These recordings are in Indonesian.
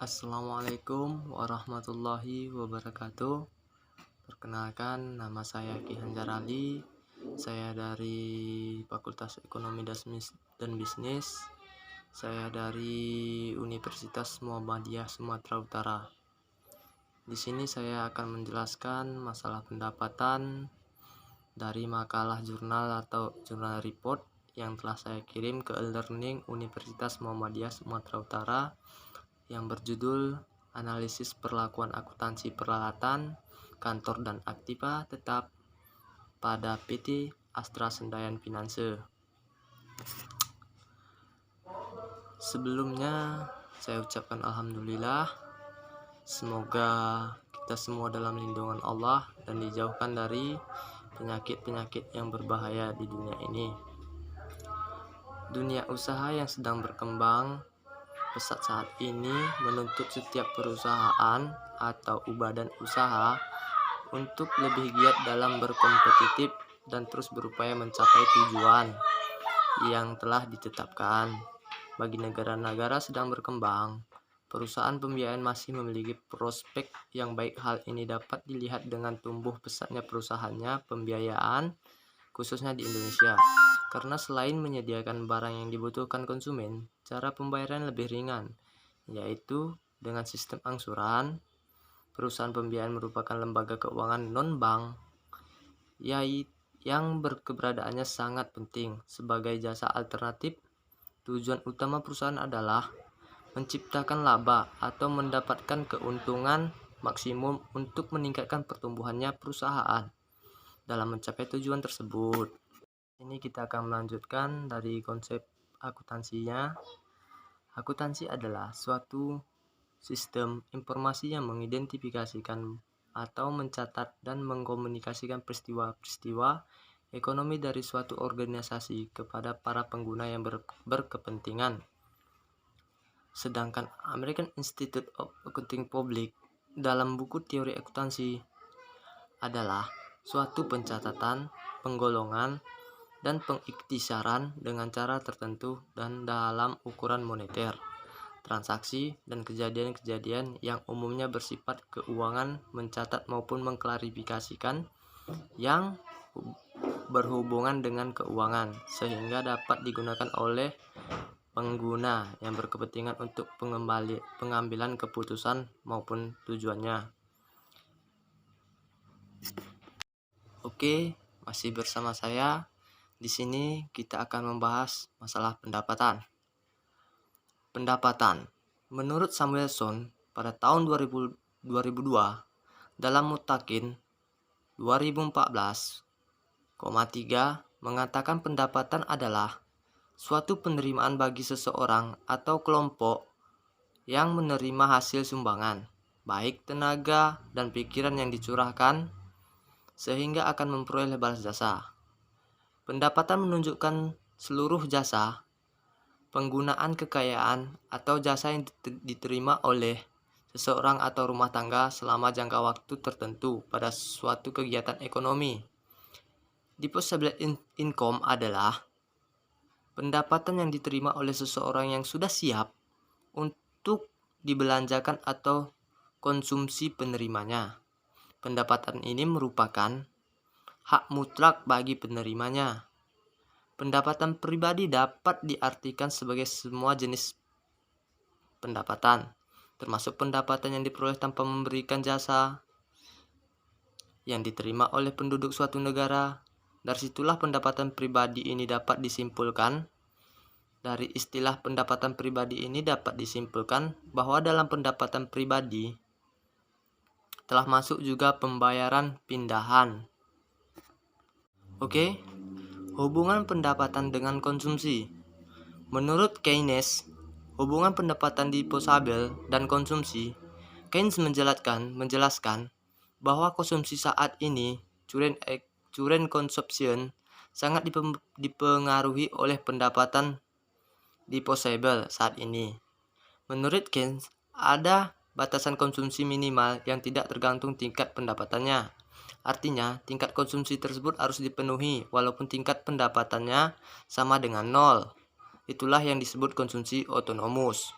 Assalamualaikum warahmatullahi wabarakatuh. Perkenalkan, nama saya Ki Hanjar Ali. Saya dari Fakultas Ekonomi dan Bisnis. Saya dari Universitas Muhammadiyah Sumatera Utara. Di sini saya akan menjelaskan masalah pendapatan dari makalah jurnal atau jurnal report yang telah saya kirim ke e-learning Universitas Muhammadiyah Sumatera Utara yang berjudul Analisis Perlakuan Akuntansi Peralatan, Kantor dan Aktiva Tetap pada PT Astra Sendayan Finanse. Sebelumnya saya ucapkan Alhamdulillah. Semoga kita semua dalam lindungan Allah dan dijauhkan dari penyakit-penyakit yang berbahaya di dunia ini. Dunia usaha yang sedang berkembang pesat saat ini menuntut setiap perusahaan atau badan usaha untuk lebih giat dalam berkompetitif dan terus berupaya mencapai tujuan yang telah ditetapkan. Bagi negara-negara sedang berkembang, perusahaan pembiayaan masih memiliki prospek yang baik. Hal ini dapat dilihat dengan tumbuh pesatnya perusahaannya pembiayaan, khususnya di Indonesia. Karena selain menyediakan barang yang dibutuhkan konsumen, cara pembayaran lebih ringan, yaitu dengan sistem angsuran. Perusahaan pembiayaan merupakan lembaga keuangan non-bank yang berkeberadaannya sangat penting sebagai jasa alternatif. Tujuan utama perusahaan adalah menciptakan laba atau mendapatkan keuntungan maksimum untuk meningkatkan pertumbuhannya perusahaan. Dalam mencapai tujuan tersebut, ini kita akan melanjutkan dari konsep akuntansinya. Akuntansi adalah suatu sistem informasi yang mengidentifikasikan atau mencatat dan mengkomunikasikan peristiwa-peristiwa ekonomi dari suatu organisasi kepada para pengguna yang berkepentingan. Sedangkan American Institute of Accounting Public dalam buku teori akuntansi adalah suatu pencatatan, penggolongan, dan pengiktisaran dengan cara tertentu dan dalam ukuran moneter, transaksi, dan kejadian-kejadian yang umumnya bersifat keuangan, mencatat maupun mengklarifikasikan yang berhubungan dengan keuangan, sehingga dapat digunakan oleh pengguna yang berkepentingan untuk pengambilan keputusan maupun tujuannya. Oke, masih bersama saya. Di sini kita akan membahas masalah pendapatan. Pendapatan. Menurut Samuelson pada tahun 2002 dalam Mutakin 2014,3 mengatakan pendapatan adalah suatu penerimaan bagi seseorang atau kelompok yang menerima hasil sumbangan, baik tenaga dan pikiran yang dicurahkan sehingga akan memperoleh balas jasa. Pendapatan menunjukkan seluruh jasa, penggunaan kekayaan atau jasa yang diterima oleh seseorang atau rumah tangga selama jangka waktu tertentu pada suatu kegiatan ekonomi. Disposable income adalah pendapatan yang diterima oleh seseorang yang sudah siap untuk dibelanjakan atau konsumsi penerimanya. Pendapatan ini merupakan hak mutlak bagi penerimanya. Pendapatan pribadi dapat diartikan sebagai semua jenis pendapatan, termasuk pendapatan yang diperoleh tanpa memberikan jasa, yang diterima oleh penduduk suatu negara. Dari situlah pendapatan pribadi ini dapat disimpulkan. Dari istilah pendapatan pribadi ini dapat disimpulkan bahwa dalam pendapatan pribadi telah masuk juga pembayaran pindahan. Oke, hubungan pendapatan dengan konsumsi. Menurut Keynes, hubungan pendapatan disposable dan konsumsi. Keynes menjelaskan bahwa konsumsi saat ini, current consumption, sangat dipengaruhi oleh pendapatan disposable saat ini. Menurut Keynes, ada batasan konsumsi minimal yang tidak tergantung tingkat pendapatannya. Artinya, tingkat konsumsi tersebut harus dipenuhi walaupun tingkat pendapatannya sama dengan 0. Itulah yang disebut konsumsi otonomus.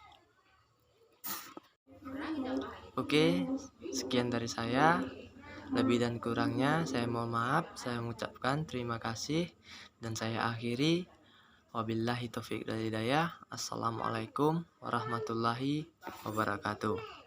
Oke, sekian dari saya. Lebih dan kurangnya saya mohon maaf. Saya mengucapkan terima kasih dan saya akhiri. Wabillahi taufiq wal hidayah. Assalamualaikum warahmatullahi wabarakatuh.